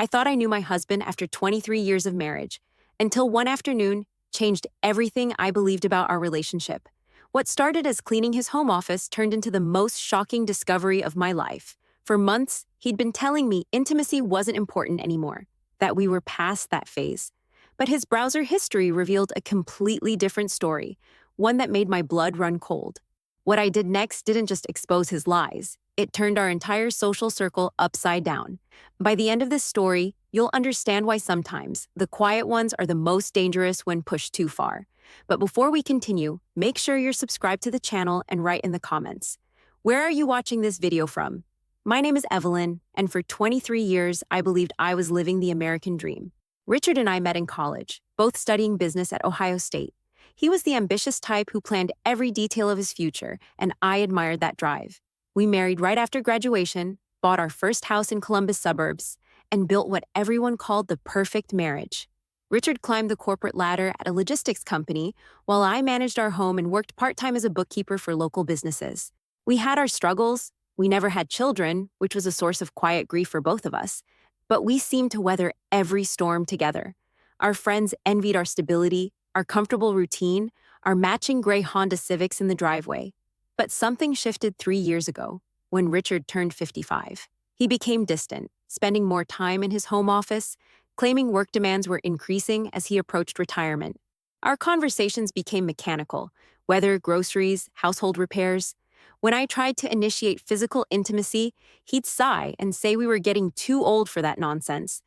I thought I knew my husband after 23 years of marriage, until one afternoon changed everything I believed about our relationship. What started as cleaning his home office turned into the most shocking discovery of my life. For months, he'd been telling me intimacy wasn't important anymore, that we were past that phase. But his browser history revealed a completely different story, one that made my blood run cold. What I did next didn't just expose his lies, it turned our entire social circle upside down. By the end of this story, you'll understand why sometimes the quiet ones are the most dangerous when pushed too far. But before we continue, make sure you're subscribed to the channel and write in the comments. Where are you watching this video from? My name is Evelyn, and for 23 years, I believed I was living the American dream. Richard and I met in college, both studying business at Ohio State. He was the ambitious type who planned every detail of his future, and I admired that drive. We married right after graduation, bought our first house in Columbus suburbs, and built what everyone called the perfect marriage. Richard climbed the corporate ladder at a logistics company, while I managed our home and worked part-time as a bookkeeper for local businesses. We had our struggles. We never had children, which was a source of quiet grief for both of us, but we seemed to weather every storm together. Our friends envied our stability, our comfortable routine, our matching gray Honda Civics in the driveway. But something shifted 3 years ago, when Richard turned 55. He became distant, spending more time in his home office, claiming work demands were increasing as he approached retirement. Our conversations became mechanical, weather, groceries, household repairs. When I tried to initiate physical intimacy, he'd sigh and say we were getting too old for that nonsense.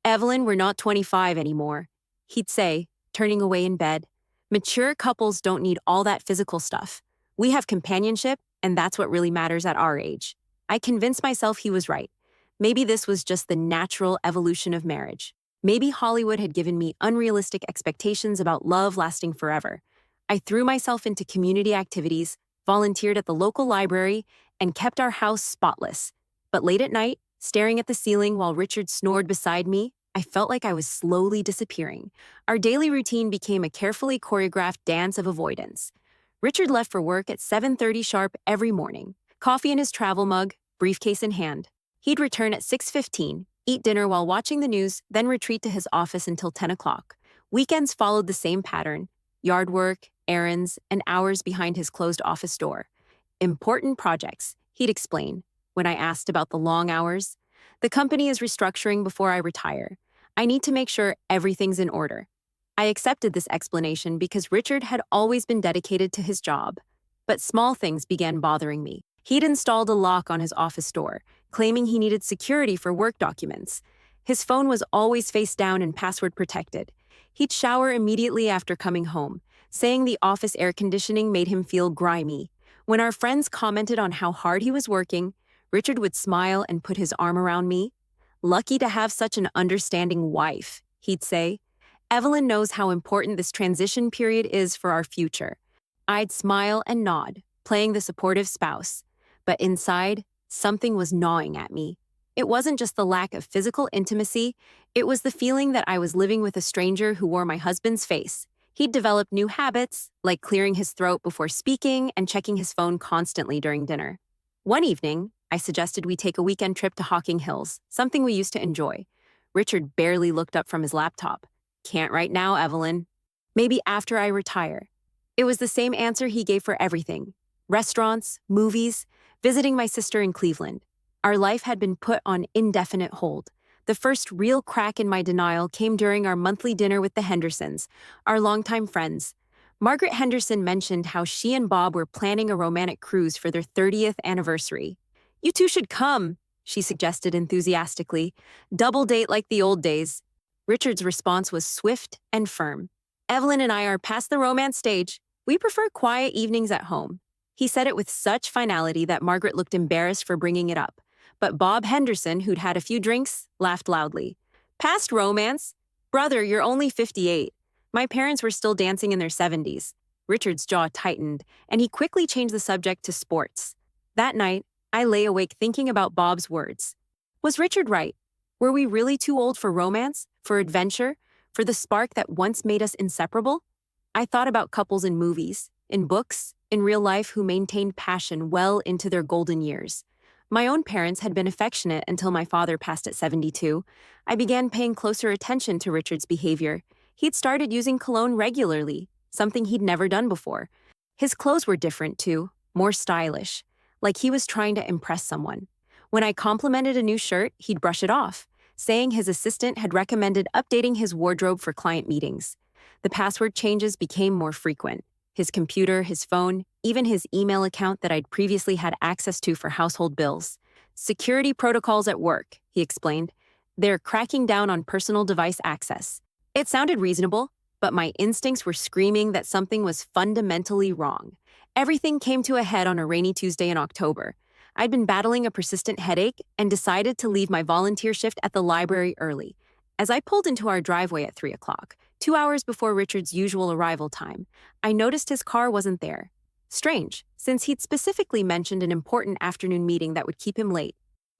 "Evelyn, we're not 25 anymore," he'd say, turning away in bed. "Mature couples don't need all that physical stuff. We have companionship, and that's what really matters at our age." I convinced myself he was right. Maybe this was just the natural evolution of marriage. Maybe Hollywood had given me unrealistic expectations about love lasting forever. I threw myself into community activities, volunteered at the local library, and kept our house spotless. But late at night, staring at the ceiling while Richard snored beside me, I felt like I was slowly disappearing. Our daily routine became a carefully choreographed dance of avoidance. Richard left for work at 7:30 sharp every morning, coffee in his travel mug, briefcase in hand. He'd return at 6:15, eat dinner while watching the news, then retreat to his office until 10 o'clock. Weekends followed the same pattern: yard work, errands, and hours behind his closed office door. "Important projects," he'd explain when I asked about the long hours. "The company is restructuring before I retire. I need to make sure everything's in order." I accepted this explanation because Richard had always been dedicated to his job. But small things began bothering me. He'd installed a lock on his office door, claiming he needed security for work documents. His phone was always face down and password protected. He'd shower immediately after coming home, saying the office air conditioning made him feel grimy. When our friends commented on how hard he was working, Richard would smile and put his arm around me. "Lucky to have such an understanding wife," he'd say. "Evelyn knows how important this transition period is for our future." I'd smile and nod, playing the supportive spouse. But inside, something was gnawing at me. It wasn't just the lack of physical intimacy, it was the feeling that I was living with a stranger who wore my husband's face. He'd developed new habits, like clearing his throat before speaking and checking his phone constantly during dinner. One evening, I suggested we take a weekend trip to Hocking Hills, something we used to enjoy. Richard barely looked up from his laptop. "Can't right now, Evelyn. Maybe after I retire." It was the same answer he gave for everything: restaurants, movies, visiting my sister in Cleveland. Our life had been put on indefinite hold. The first real crack in my denial came during our monthly dinner with the Hendersons, our longtime friends. Margaret Henderson mentioned how she and Bob were planning a romantic cruise for their 30th anniversary. "You two should come," she suggested enthusiastically. "Double date like the old days." Richard's response was swift and firm. "Evelyn and I are past the romance stage. We prefer quiet evenings at home." He said it with such finality that Margaret looked embarrassed for bringing it up. But Bob Henderson, who'd had a few drinks, laughed loudly. "Past romance? Brother, you're only 58. My parents were still dancing in their 70s. Richard's jaw tightened, and he quickly changed the subject to sports. That night, I lay awake thinking about Bob's words. Was Richard right? Were we really too old for romance, for adventure, for the spark that once made us inseparable? I thought about couples in movies, in books, in real life who maintained passion well into their golden years. My own parents had been affectionate until my father passed at 72. I began paying closer attention to Richard's behavior. He'd started using cologne regularly, something he'd never done before. His clothes were different too, more stylish, like he was trying to impress someone. When I complimented a new shirt, he'd brush it off, saying his assistant had recommended updating his wardrobe for client meetings. The password changes became more frequent. His computer, his phone, even his email account that I'd previously had access to for household bills. Security protocols at work, he explained. They're cracking down on personal device access. It sounded reasonable, but my instincts were screaming that something was fundamentally wrong. Everything came to a head on a rainy Tuesday in October. I'd been battling a persistent headache and decided to leave my volunteer shift at the library early. As I pulled into our driveway at 3 o'clock, 2 hours before Richard's usual arrival time, I noticed his car wasn't there. Strange, since he'd specifically mentioned an important afternoon meeting that would keep him late.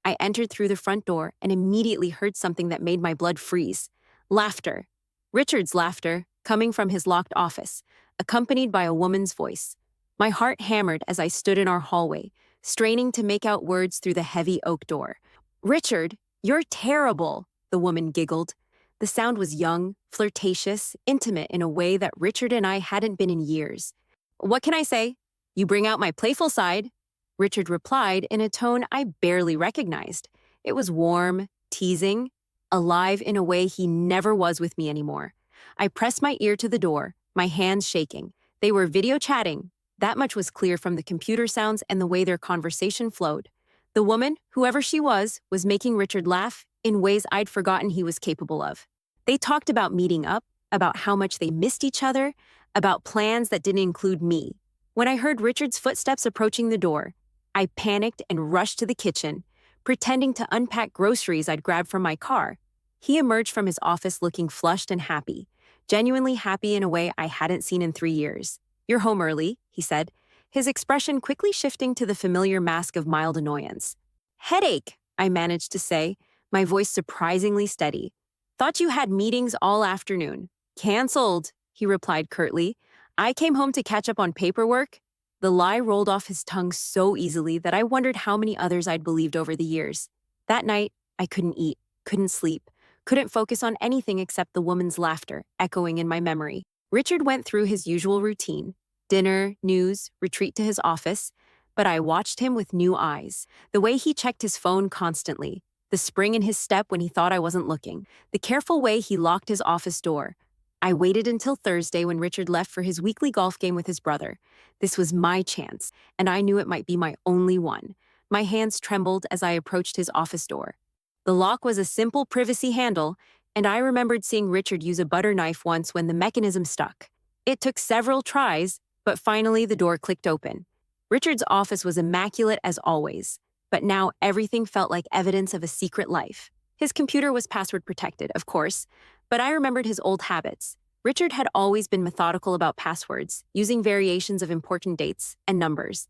I entered through the front door and immediately heard something that made my blood freeze. Laughter. Richard's laughter, coming from his locked office, accompanied by a woman's voice. My heart hammered as I stood in our hallway, straining to make out words through the heavy oak door. "Richard, you're terrible," the woman giggled. The sound was young, flirtatious, intimate in a way that Richard and I hadn't been in years. "What can I say? You bring out my playful side," Richard replied in a tone I barely recognized. It was warm, teasing, alive in a way he never was with me anymore. I pressed my ear to the door, my hands shaking. They were video chatting. That much was clear from the computer sounds and the way their conversation flowed. The woman, whoever she was making Richard laugh in ways I'd forgotten he was capable of. They talked about meeting up, about how much they missed each other, about plans that didn't include me. When I heard Richard's footsteps approaching the door, I panicked and rushed to the kitchen, pretending to unpack groceries I'd grabbed from my car. He emerged from his office looking flushed and happy, genuinely happy in a way I hadn't seen in 3 years. "You're home early," he said, his expression quickly shifting to the familiar mask of mild annoyance. "Headache," I managed to say, my voice surprisingly steady. "Thought you had meetings all afternoon." "Canceled," he replied curtly. "I came home to catch up on paperwork." The lie rolled off his tongue so easily that I wondered how many others I'd believed over the years. That night, I couldn't eat, couldn't sleep, couldn't focus on anything except the woman's laughter echoing in my memory. Richard went through his usual routine: dinner, news, retreat to his office, but I watched him with new eyes. The way he checked his phone constantly, the spring in his step when he thought I wasn't looking, the careful way he locked his office door. I waited until Thursday when Richard left for his weekly golf game with his brother. This was my chance, and I knew it might be my only one. My hands trembled as I approached his office door. The lock was a simple privacy handle, and I remembered seeing Richard use a butter knife once when the mechanism stuck. It took several tries, but finally the door clicked open. Richard's office was immaculate as always, but now everything felt like evidence of a secret life. His computer was password protected, of course, but I remembered his old habits. Richard had always been methodical about passwords, using variations of important dates and numbers.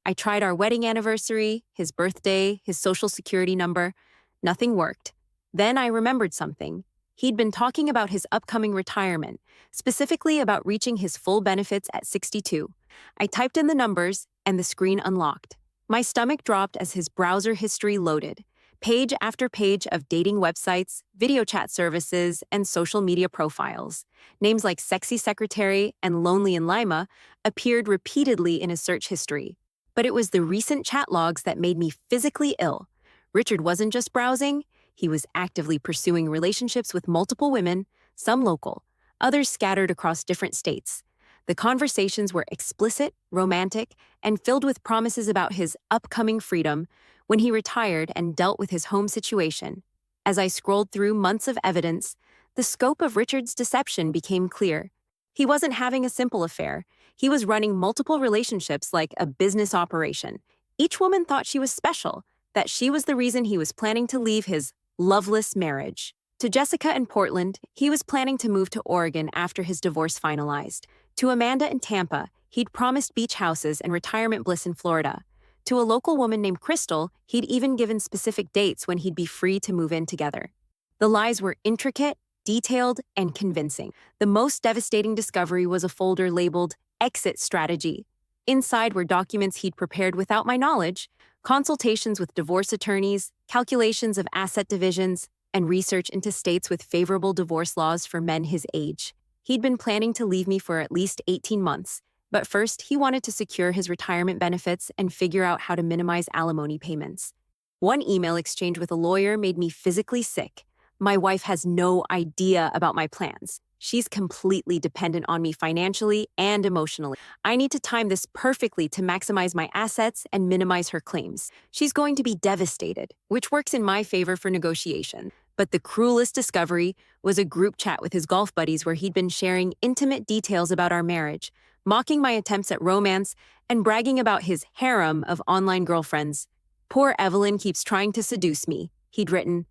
I tried our wedding anniversary, his birthday, his social security number. Nothing worked. Then I remembered something. He'd been talking about his upcoming retirement, specifically about reaching his full benefits at 62. I typed in the numbers, and the screen unlocked. My stomach dropped as his browser history loaded. Page after page of dating websites, video chat services, and social media profiles. Names like Sexy Secretary and Lonely in Lima appeared repeatedly in his search history. But it was the recent chat logs that made me physically ill. Richard wasn't just browsing, he was actively pursuing relationships with multiple women, some local, others scattered across different states. The conversations were explicit, romantic, and filled with promises about his upcoming freedom when he retired and dealt with his home situation. As I scrolled through months of evidence, the scope of Richard's deception became clear. He wasn't having a simple affair. He was running multiple relationships like a business operation. Each woman thought she was special, that she was the reason he was planning to leave his loveless marriage. To Jessica in Portland, he was planning to move to Oregon after his divorce finalized. To Amanda in Tampa, he'd promised beach houses and retirement bliss in Florida. To a local woman named Crystal, he'd even given specific dates when he'd be free to move in together. The lies were intricate, detailed, and convincing. The most devastating discovery was a folder labeled Exit Strategy. Inside were documents he'd prepared without my knowledge, Consultations with divorce attorneys, calculations of asset divisions, and research into states with favorable divorce laws for men his age. He'd been planning to leave me for at least 18 months, but first he wanted to secure his retirement benefits and figure out how to minimize alimony payments. One email exchange with a lawyer made me physically sick. My wife has no idea about my plans. She's completely dependent on me financially and emotionally. I need to time this perfectly to maximize my assets and minimize her claims. She's going to be devastated, which works in my favor for negotiation. But the cruelest discovery was a group chat with his golf buddies where he'd been sharing intimate details about our marriage, mocking my attempts at romance, and bragging about his harem of online girlfriends. "Poor Evelyn keeps trying to seduce me," he'd written.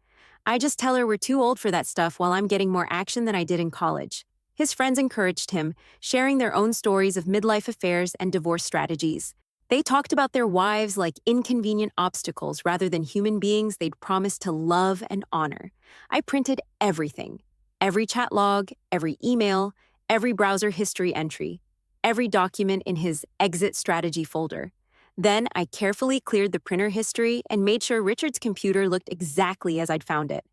"I just tell her we're too old for that stuff while I'm getting more action than I did in college." His friends encouraged him, sharing their own stories of midlife affairs and divorce strategies. They talked about their wives like inconvenient obstacles rather than human beings they'd promised to love and honor. I printed everything. Every chat log, every email, every browser history entry, every document in his exit strategy folder. Then I carefully cleared the printer history and made sure Richard's computer looked exactly as I'd found it.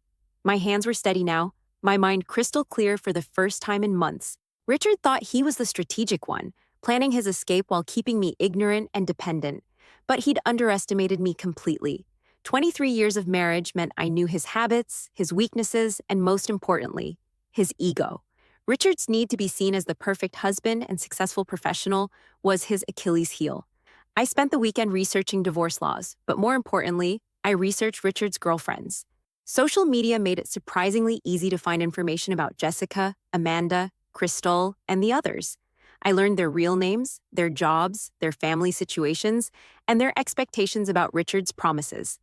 My hands were steady now, my mind crystal clear for the first time in months. Richard thought he was the strategic one, planning his escape while keeping me ignorant and dependent. But he'd underestimated me completely. 23 years of marriage meant I knew his habits, his weaknesses, and most importantly, his ego. Richard's need to be seen as the perfect husband and successful professional was his Achilles heel. I spent the weekend researching divorce laws, but more importantly, I researched Richard's girlfriends. Social media made it surprisingly easy to find information about Jessica, Amanda, Crystal, and the others. I learned their real names, their jobs, their family situations, and their expectations about Richard's promises.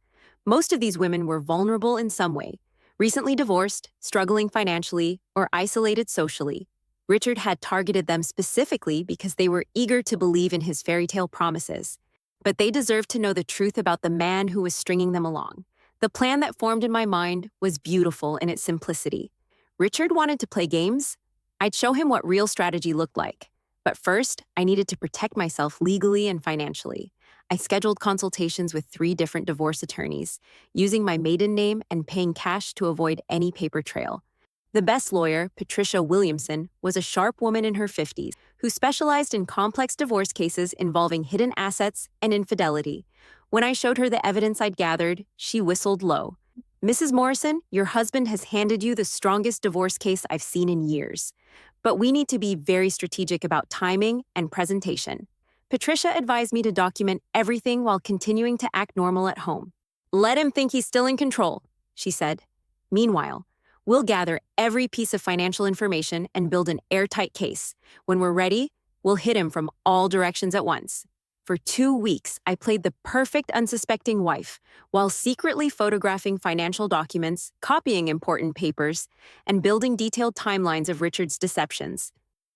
Most of these women were vulnerable in some way, recently divorced, struggling financially, or isolated socially. Richard had targeted them specifically because they were eager to believe in his fairy tale promises. But they deserved to know the truth about the man who was stringing them along. The plan that formed in my mind was beautiful in its simplicity. Richard wanted to play games. I'd show him what real strategy looked like. But first, I needed to protect myself legally and financially. I scheduled consultations with 3 different divorce attorneys, using my maiden name and paying cash to avoid any paper trail. The best lawyer, Patricia Williamson, was a sharp woman in her 50s who specialized in complex divorce cases involving hidden assets and infidelity. When I showed her the evidence I'd gathered, she whistled low. "Mrs. Morrison, your husband has handed you the strongest divorce case I've seen in years. But we need to be very strategic about timing and presentation." Patricia advised me to document everything while continuing to act normal at home. "Let him think he's still in control," she said. "Meanwhile, we'll gather every piece of financial information and build an airtight case. When we're ready, we'll hit him from all directions at once." For 2 weeks, I played the perfect unsuspecting wife while secretly photographing financial documents, copying important papers, and building detailed timelines of Richard's deceptions.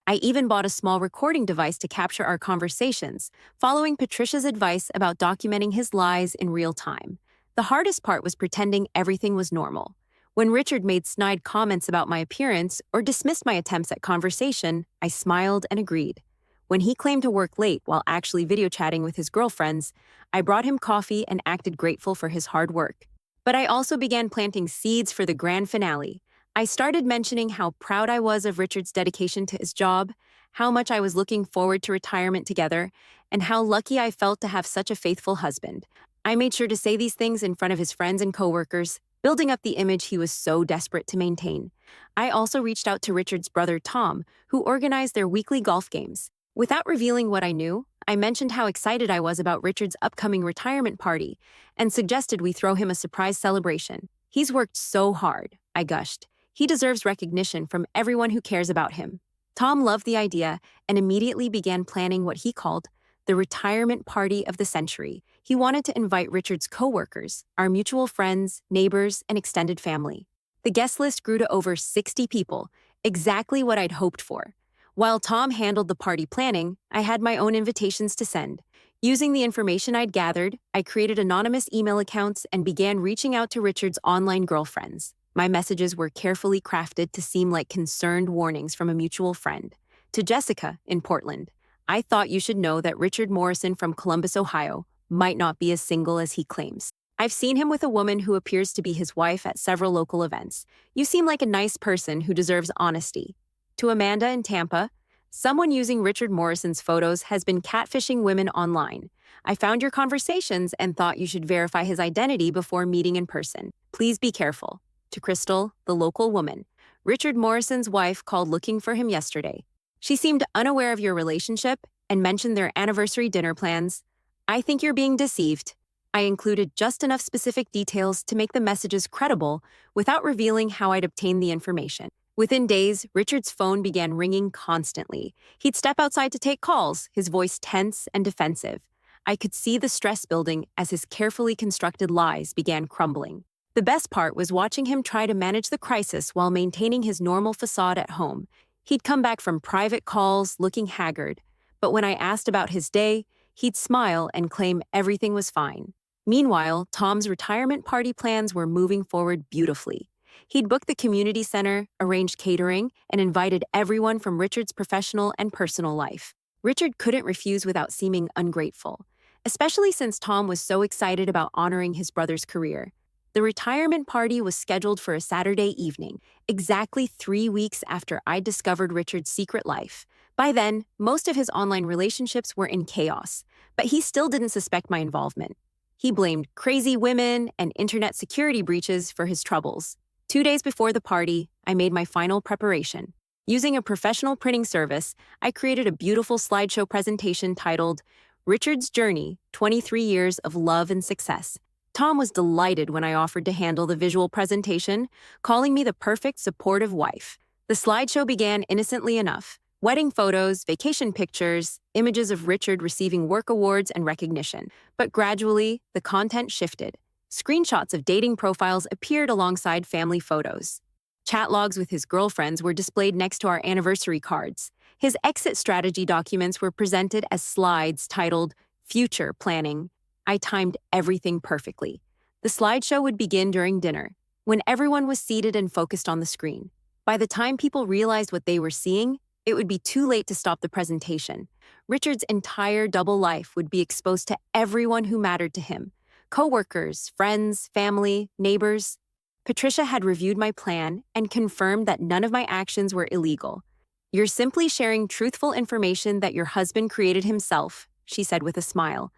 I even bought a small recording device to capture our conversations, following Patricia's advice about documenting his lies in real time. The hardest part was pretending everything was normal. When Richard made snide comments about my appearance or dismissed my attempts at conversation, I smiled and agreed. When he claimed to work late while actually video chatting with his girlfriends, I brought him coffee and acted grateful for his hard work. But I also began planting seeds for the grand finale. I started mentioning how proud I was of Richard's dedication to his job, how much I was looking forward to retirement together, and how lucky I felt to have such a faithful husband. I made sure to say these things in front of his friends and coworkers, building up the image he was so desperate to maintain. I also reached out to Richard's brother Tom, who organized their weekly golf games. Without revealing what I knew, I mentioned how excited I was about Richard's upcoming retirement party and suggested we throw him a surprise celebration. "He's worked so hard," I gushed. "He deserves recognition from everyone who cares about him." Tom loved the idea and immediately began planning what he called the retirement party of the century. He wanted to invite Richard's coworkers, our mutual friends, neighbors, and extended family. The guest list grew to over 60 people, exactly what I'd hoped for. While Tom handled the party planning, I had my own invitations to send. Using the information I'd gathered, I created anonymous email accounts and began reaching out to Richard's online girlfriends. My messages were carefully crafted to seem like concerned warnings from a mutual friend. To Jessica in Portland, "I thought you should know that Richard Morrison from Columbus, Ohio, might not be as single as he claims. I've seen him with a woman who appears to be his wife at several local events. You seem like a nice person who deserves honesty. To Amanda in Tampa, someone using Richard Morrison's photos has been catfishing women online. I found your conversations and thought you should verify his identity before meeting in person. Please be careful. To Crystal, the local woman, Richard Morrison's wife called looking for him yesterday. She seemed unaware of your relationship and mentioned their anniversary dinner plans. I think you're being deceived. I included just enough specific details to make the messages credible without revealing how I'd obtained the information. Within days, Richard's phone began ringing constantly. He'd step outside to take calls, his voice tense and defensive. I could see the stress building as his carefully constructed lies began crumbling. The best part was watching him try to manage the crisis while maintaining his normal facade at home. He'd come back from private calls looking haggard, but when I asked about his day, he'd smile and claim everything was fine. Meanwhile, Tom's retirement party plans were moving forward beautifully. He'd booked the community center, arranged catering, and invited everyone from Richard's professional and personal life. Richard couldn't refuse without seeming ungrateful, especially since Tom was so excited about honoring his brother's career. The retirement party was scheduled for a Saturday evening, exactly 3 weeks after I discovered Richard's secret life. By then, most of his online relationships were in chaos, but he still didn't suspect my involvement. He blamed crazy women and internet security breaches for his troubles. 2 days before the party, I made my final preparation. Using a professional printing service, I created a beautiful slideshow presentation titled Richard's Journey, 23 Years of Love and Success. Tom was delighted when I offered to handle the visual presentation, calling me the perfect supportive wife. The slideshow began innocently enough. Wedding photos, vacation pictures, images of Richard receiving work awards and recognition. But gradually, the content shifted. Screenshots of dating profiles appeared alongside family photos. Chat logs with his girlfriends were displayed next to our anniversary cards. His exit strategy documents were presented as slides titled Future Planning. I timed everything perfectly. The slideshow would begin during dinner, when everyone was seated and focused on the screen. By the time people realized what they were seeing, it would be too late to stop the presentation. Richard's entire double life would be exposed to everyone who mattered to him. Coworkers, friends, family, neighbors. Patricia had reviewed my plan and confirmed that none of my actions were illegal. You're simply sharing truthful information that your husband created himself, she said with a smile.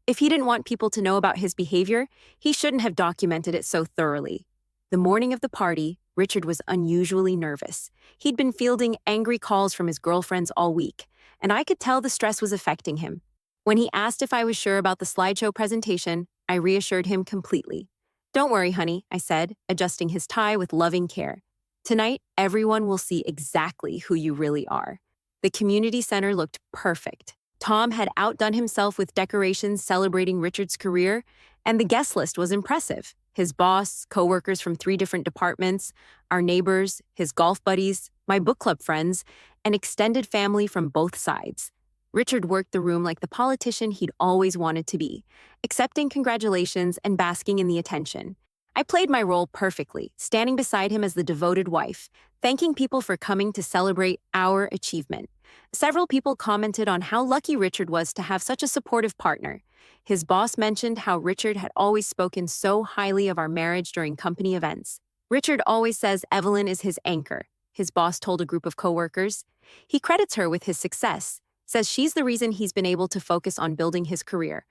If he didn't want people to know about his behavior, he shouldn't have documented it so thoroughly. The morning of the party, Richard was unusually nervous. He'd been fielding angry calls from his girlfriends all week, and I could tell the stress was affecting him. When he asked if I was sure about the slideshow presentation, I reassured him completely. Don't worry, honey, I said, adjusting his tie with loving care. Tonight, everyone will see exactly who you really are. The community center looked perfect. Tom had outdone himself with decorations celebrating Richard's career, and the guest list was impressive. His boss, coworkers from 3 different departments, our neighbors, his golf buddies, my book club friends, and extended family from both sides. Richard worked the room like the politician he'd always wanted to be, accepting congratulations and basking in the attention. I played my role perfectly, standing beside him as the devoted wife, thanking people for coming to celebrate our achievement. Several people commented on how lucky Richard was to have such a supportive partner. His boss mentioned how Richard had always spoken so highly of our marriage during company events. Richard always says Evelyn is his anchor, his boss told a group of coworkers. He credits her with his success, says she's the reason he's been able to focus on building his career.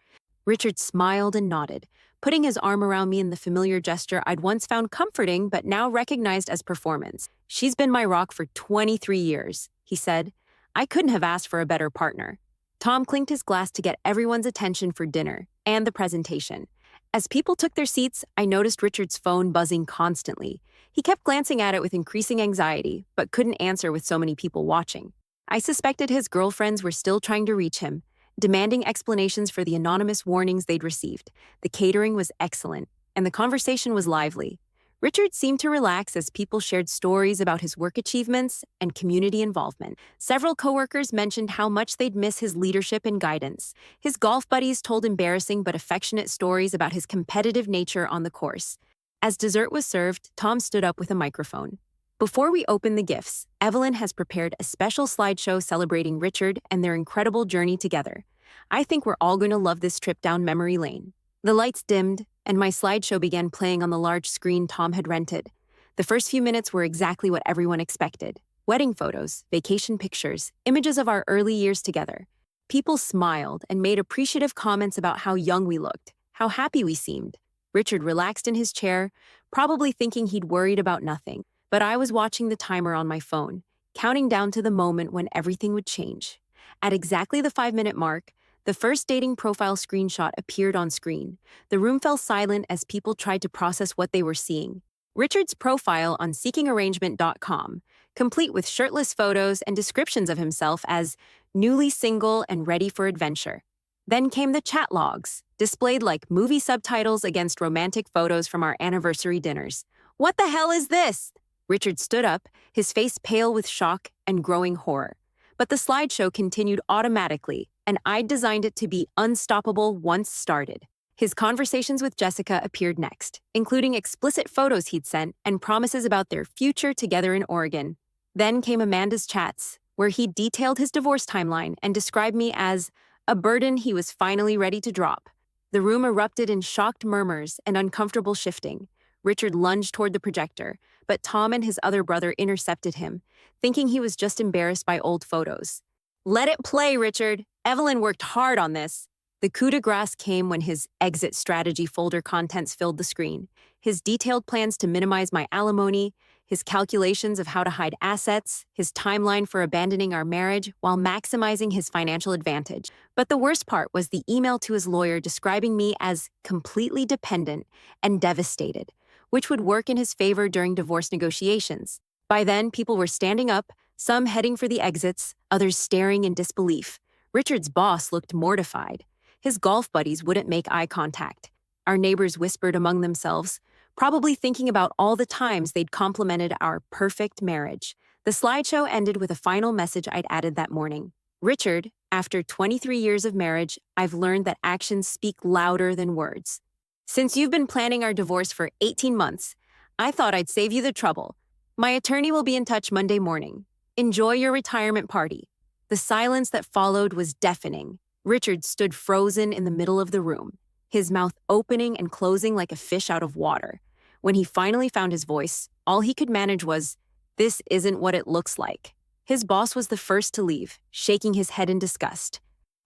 Richard smiled and nodded, putting his arm around me in the familiar gesture I'd once found comforting but now recognized as performance. She's been my rock for 23 years, he said. I couldn't have asked for a better partner. Tom clinked his glass to get everyone's attention for dinner and the presentation. As people took their seats, I noticed Richard's phone buzzing constantly. He kept glancing at it with increasing anxiety, but couldn't answer with so many people watching. I suspected his girlfriends were still trying to reach him, demanding explanations for the anonymous warnings they'd received. The catering was excellent, and the conversation was lively. Richard seemed to relax as people shared stories about his work achievements and community involvement. Several coworkers mentioned how much they'd miss his leadership and guidance. His golf buddies told embarrassing but affectionate stories about his competitive nature on the course. As dessert was served, Tom stood up with a microphone. Before we open the gifts, Evelyn has prepared a special slideshow celebrating Richard and their incredible journey together. I think we're all going to love this trip down memory lane. The lights dimmed, and my slideshow began playing on the large screen Tom had rented. The first few minutes were exactly what everyone expected. Wedding photos, vacation pictures, images of our early years together. People smiled and made appreciative comments about how young we looked, how happy we seemed. Richard relaxed in his chair, probably thinking he'd worried about nothing. But I was watching the timer on my phone, counting down to the moment when everything would change. At exactly the 5-minute mark, the first dating profile screenshot appeared on screen. The room fell silent as people tried to process what they were seeing. Richard's profile on seekingarrangement.com, complete with shirtless photos and descriptions of himself as newly single and ready for adventure. Then came the chat logs, displayed like movie subtitles against romantic photos from our anniversary dinners. What the hell is this? Richard stood up, his face pale with shock and growing horror. But the slideshow continued automatically, and I'd designed it to be unstoppable once started. His conversations with Jessica appeared next, including explicit photos he'd sent and promises about their future together in Oregon. Then came Amanda's chats, where he detailed his divorce timeline and described me as a burden he was finally ready to drop. The room erupted in shocked murmurs and uncomfortable shifting. Richard lunged toward the projector, but Tom and his other brother intercepted him, thinking he was just embarrassed by old photos. Let it play, Richard. Evelyn worked hard on this. The coup de grace came when his exit strategy folder contents filled the screen. His detailed plans to minimize my alimony, his calculations of how to hide assets, his timeline for abandoning our marriage while maximizing his financial advantage. But the worst part was the email to his lawyer describing me as completely dependent and devastated, which would work in his favor during divorce negotiations. By then, people were standing up, some heading for the exits, others staring in disbelief. Richard's boss looked mortified. His golf buddies wouldn't make eye contact. Our neighbors whispered among themselves, probably thinking about all the times they'd complimented our perfect marriage. The slideshow ended with a final message I'd added that morning. Richard, after 23 years of marriage, I've learned that actions speak louder than words. Since you've been planning our divorce for 18 months, I thought I'd save you the trouble. My attorney will be in touch Monday morning. Enjoy your retirement party. The silence that followed was deafening. Richard stood frozen in the middle of the room, his mouth opening and closing like a fish out of water. When he finally found his voice, all he could manage was, "This isn't what it looks like." His boss was the first to leave, shaking his head in disgust.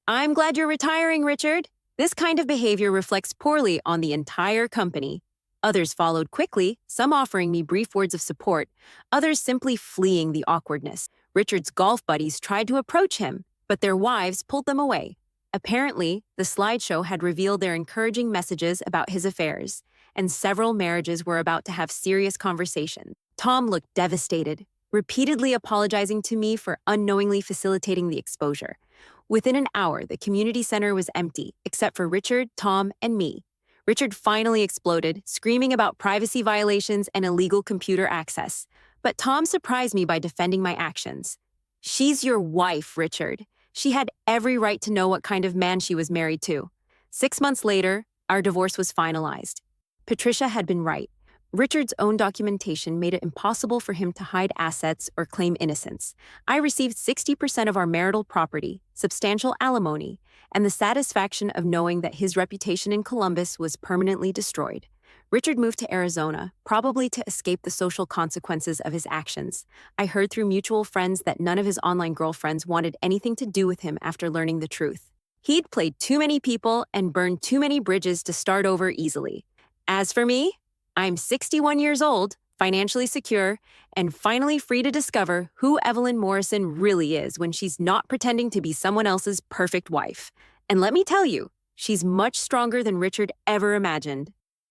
"I'm glad you're retiring, Richard. This kind of behavior reflects poorly on the entire company." Others followed quickly, some offering me brief words of support, others simply fleeing the awkwardness. Richard's golf buddies tried to approach him, but their wives pulled them away. Apparently, the slideshow had revealed their encouraging messages about his affairs, and several marriages were about to have serious conversations. Tom looked devastated, repeatedly apologizing to me for unknowingly facilitating the exposure. Within an hour, the community center was empty, except for Richard, Tom, and me. Richard finally exploded, screaming about privacy violations and illegal computer access. But Tom surprised me by defending my actions. "She's your wife, Richard. She had every right to know what kind of man she was married to." 6 months later, our divorce was finalized. Patricia had been right. Richard's own documentation made it impossible for him to hide assets or claim innocence. I received 60% of our marital property, substantial alimony, and the satisfaction of knowing that his reputation in Columbus was permanently destroyed. Richard moved to Arizona, probably to escape the social consequences of his actions. I heard through mutual friends that none of his online girlfriends wanted anything to do with him after learning the truth. He'd played too many people and burned too many bridges to start over easily. As for me, I'm 61 years old, financially secure, and finally free to discover who Evelyn Morrison really is when she's not pretending to be someone else's perfect wife. And let me tell you, she's much stronger than Richard ever imagined.